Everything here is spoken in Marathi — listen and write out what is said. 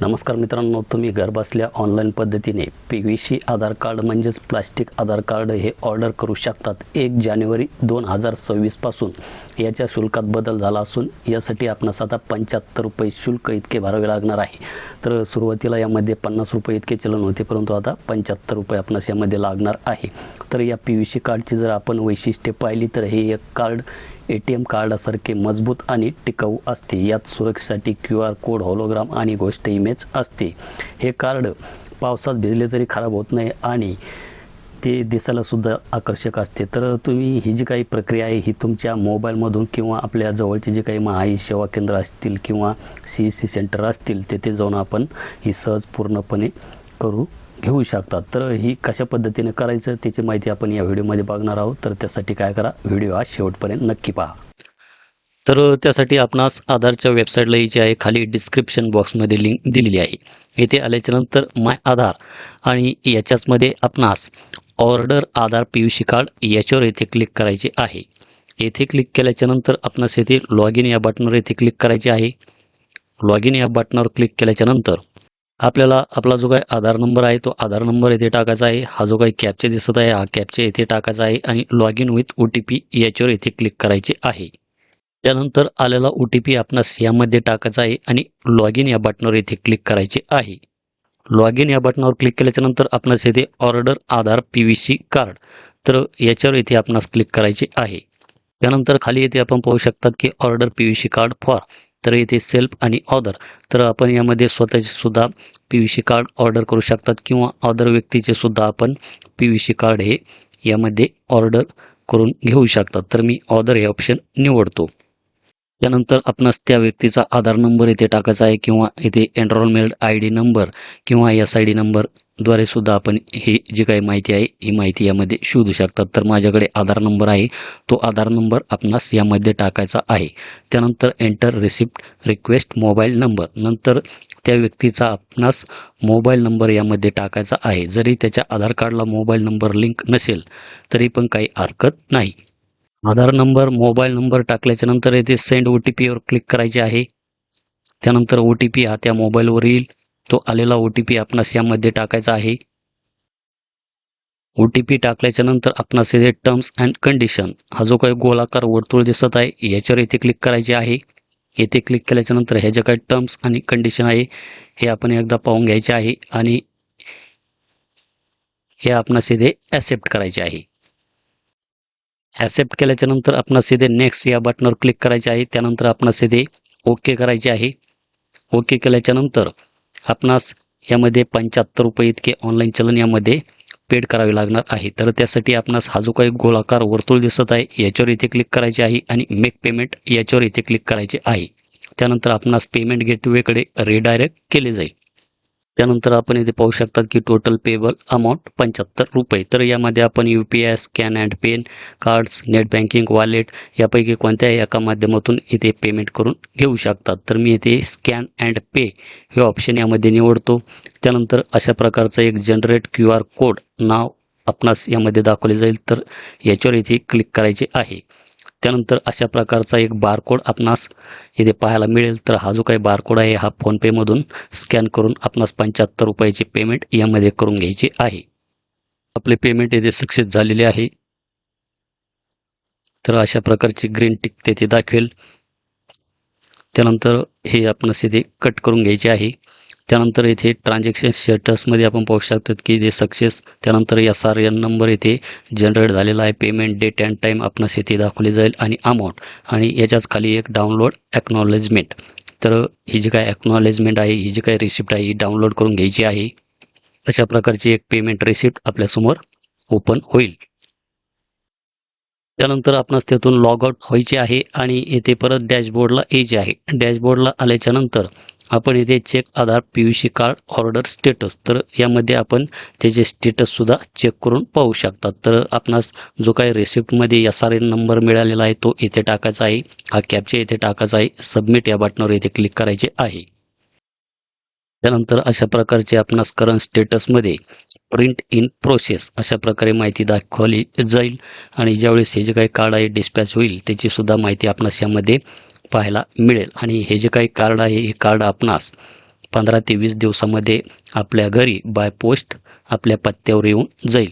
नमस्कार मित्रांनो, तुम्ही घरबसल्या ऑनलाईन पद्धतीने PVC आधार कार्ड म्हणजेच प्लास्टिक आधार कार्ड हे ऑर्डर करू शकतात. 1 जानेवारी 2026 पासून याच्या शुल्कात बदल झाला असून यासाठी आपणास आता 75 रुपये शुल्क इतके भरावे लागणार आहे. तर सुरुवातीला यामध्ये 50 रुपये इतके चलन होते, परंतु आता 75 रुपये आपणास यामध्ये लागणार आहे. तर या PVC कार्डची जर आपण वैशिष्ट्ये पाहिली तर हे एक कार्ड ATM कार्डासारखे मजबूत आणि टिकाऊ असते. यात सुरक्षेसाठी QR कोड, होलोग्राम आणि गोष्ट इमेज असते. हे कार्ड पावसात भिजले तरी खराब होत नाही आणि ते दिसायला सुद्धा आकर्षक असते. तर तुम्ही ही जी काही प्रक्रिया आहे ही तुमच्या मोबाईलमधून किंवा आपल्या जवळचे जे काही महाई सेवा केंद्र असतील किंवा CSC सेंटर असतील तेथे जाऊन आपण ही सहज पूर्णपणे घेऊ शकतात. तर ही कशा पद्धतीने करायचं त्याची माहिती आपण या व्हिडिओमध्ये बघणार आहोत. तर त्यासाठी काय करा, व्हिडिओ हा शेवटपर्यंत नक्की पहा. तर त्यासाठी आपणास आधारच्या वेबसाईटला यायची आहे. खाली डिस्क्रिप्शन बॉक्समध्ये लिंक दिलेली आहे. येथे आल्याच्यानंतर माय आधार आणि याच्याचमध्ये आपणास ऑर्डर आधार PVC कार्ड याच्यावर येथे क्लिक करायचे आहे. येथे क्लिक केल्याच्यानंतर आपणास येथे लॉग इन या बटनवर येथे क्लिक करायचे आहे. लॉग इन या बटनावर क्लिक केल्याच्यानंतर आपल्याला आपला जो काही आधार नंबर आहे तो आधार नंबर येथे टाकायचा आहे. हा जो काही कॅप्चा दिसत आहे हा कॅप्चा येथे टाकायचा आहे आणि लॉग इन विथ OTP याच्यावर येथे क्लिक करायचे आहे. त्यानंतर आलेला OTP आपणास यामध्ये टाकायचा आहे आणि लॉग इन या बटनावर येथे क्लिक करायचे आहे. लॉग इन या बटनावर क्लिक केल्याच्यानंतर आपणास येथे ऑर्डर आधार PVC कार्ड तर याच्यावर येथे आपणास क्लिक करायचे आहे. त्यानंतर खाली येथे आपण पाहू शकतात की ऑर्डर PVC कार्ड फॉर तर येथे सेल्फ आणि ऑदर तर आपण यामध्ये स्वतःचे सुद्धा PVC कार्ड ऑर्डर करू शकतात किंवा अदर व्यक्तीचे सुद्धा आपण PVC कार्ड हे यामध्ये ऑर्डर करून घेऊ शकतात. तर मी ऑदर हे ऑप्शन निवडतो. त्यानंतर आपणास त्या व्यक्तीचा आधार नंबर येथे टाकायचा आहे किंवा येथे एनरोलमेंट ID नंबर किंवा SID नंबरद्वारे सुद्धा आपण ही जी काही माहिती आहे ही माहिती यामध्ये शोधू शकतात. तर माझ्याकडे आधार नंबर आहे, तो आधार नंबर आपणास यामध्ये टाकायचा आहे. त्यानंतर enter receipt request mobile number नंतर त्या व्यक्तीचा आपणास मोबाईल नंबर यामध्ये टाकायचा आहे. जरी त्याच्या आधार कार्डला मोबाईल नंबर लिंक नसेल तरी पण काही हरकत नाही. आधार नंबर मोबाईल नंबर टाकल्याच्यानंतर येथे सेंड OTPवर क्लिक करायचे आहे. त्यानंतर OTP हा त्या मोबाईलवर येईल. तो आलेला OTP आपणास यामध्ये टाकायचा आहे. OTP टाकल्याच्यानंतर आपणास येथे टर्म्स अँड कंडिशन हा जो काही गोलाकार वर्तुळ दिसत आहे याच्यावर येथे क्लिक करायचे आहे. येथे क्लिक केल्याच्यानंतर ह्या ज्या काही टर्म्स आणि कंडिशन आहे हे आपण एकदा पाहून घ्यायचे आहे आणि हे आपणास येथे ॲक्सेप्ट करायचे आहे. ॲक्सेप्ट केल्याच्यानंतर आपणास येथे नेक्स्ट या बटनावर क्लिक करायचे आहे. त्यानंतर आपणास येथे ओके करायचे आहे. ओके केल्याच्यानंतर आपणास यामध्ये 75 रुपये इतके ऑनलाईन चलन यामध्ये पेड करावे लागणार आहे. तर त्यासाठी आपणास हा जो काही गोलाकार वर्तुळ दिसत आहे याच्यावर इथे क्लिक करायचे आहे आणि मेक पेमेंट याच्यावर इथे क्लिक करायचे आहे. त्यानंतर आपणास पेमेंट गेटवेकडे रिडायरेक्ट केले जाईल. त्यानंतर आपण इथे पाहू शकतात की टोटल पेबल अमाऊंट 75 रुपये. तर यामध्ये आपण UPI scan and pay cards, net banking, wallet यापैकी कोणत्याही एका माध्यमातून इथे पेमेंट करून घेऊ शकतात. तर मी इथे स्कॅन अँड पे हे ऑप्शन यामध्ये निवडतो. त्यानंतर अशा प्रकारचा एक जनरेट QR कोड नाव आपणास यामध्ये दाखवले जाईल. तर याच्यावर इथे क्लिक करायचे आहे. त्यानंतर अशा प्रकारचा एक बारकोड आपणास इथे पाहायला मिळेल. तर हा जो काही बारकोड आहे हा फोनपेमधून स्कॅन करून आपणास 75 रुपयाची पेमेंट यामध्ये करून घ्यायची आहे. आपले पेमेंट येथे सक्सेस झालेले आहे. तर अशा प्रकारची ग्रीन टिक तेथे दाखवेल. त्यानंतर हे आपणास इथे कट करून घ्यायचे आहे. त्यानंतर येथे ट्रान्झॅक्शन स्टेटसमध्ये आपण पाहू शकतात की ते सक्सेस. त्यानंतर SRN नंबर येथे जनरेट झालेला आहे. पेमेंट डेट अँड टाईम आपणास येथे दाखवले जाईल आणि अमाऊंट आणि याच्याच खाली एक डाउनलोड ॲक्नॉलेजमेंट. तर ही जी काय ॲक्नॉलेजमेंट आहे ही जी काही रिसिप्ट आहे ही डाउनलोड करून घ्यायची आहे. अशा प्रकारची एक पेमेंट रिसिप्ट आपल्यासमोर ओपन होईल. त्यानंतर आपणास त्यातून लॉग आउट व्हायचे आहे आणि येथे परत डॅशबोर्डला यायचे आहे. डॅशबोर्डला आल्याच्यानंतर आपण येथे चेक आधार PVC कार्ड ऑर्डर स्टेटस तर यामध्ये आपण त्याचे स्टेटससुद्धा चेक करून पाहू शकतात. तर आपणास जो काही रेसिप्टमध्ये SRN नंबर मिळालेला आहे तो येथे टाकायचा आहे. हा कॅप्चा येथे टाकायचा आहे. सबमिट या बटनावर येथे क्लिक करायचे आहे. त्यानंतर अशा प्रकारचे आपणास करंट स्टेटसमध्ये प्रिंट इन प्रोसेस अशा प्रकारे माहिती दाखवली जाईल आणि ज्यावेळेस हे जे काही कार्ड आहे डिस्पॅच होईल त्याचीसुद्धा माहिती आपणास यामध्ये पाहायला मिळेल. आणि हे जे काही कार्ड आहे हे कार्ड आपणास 15 ते 20 दिवसामध्ये आपल्या घरी बाय पोस्ट आपल्या पत्त्यावर येऊन जाईल.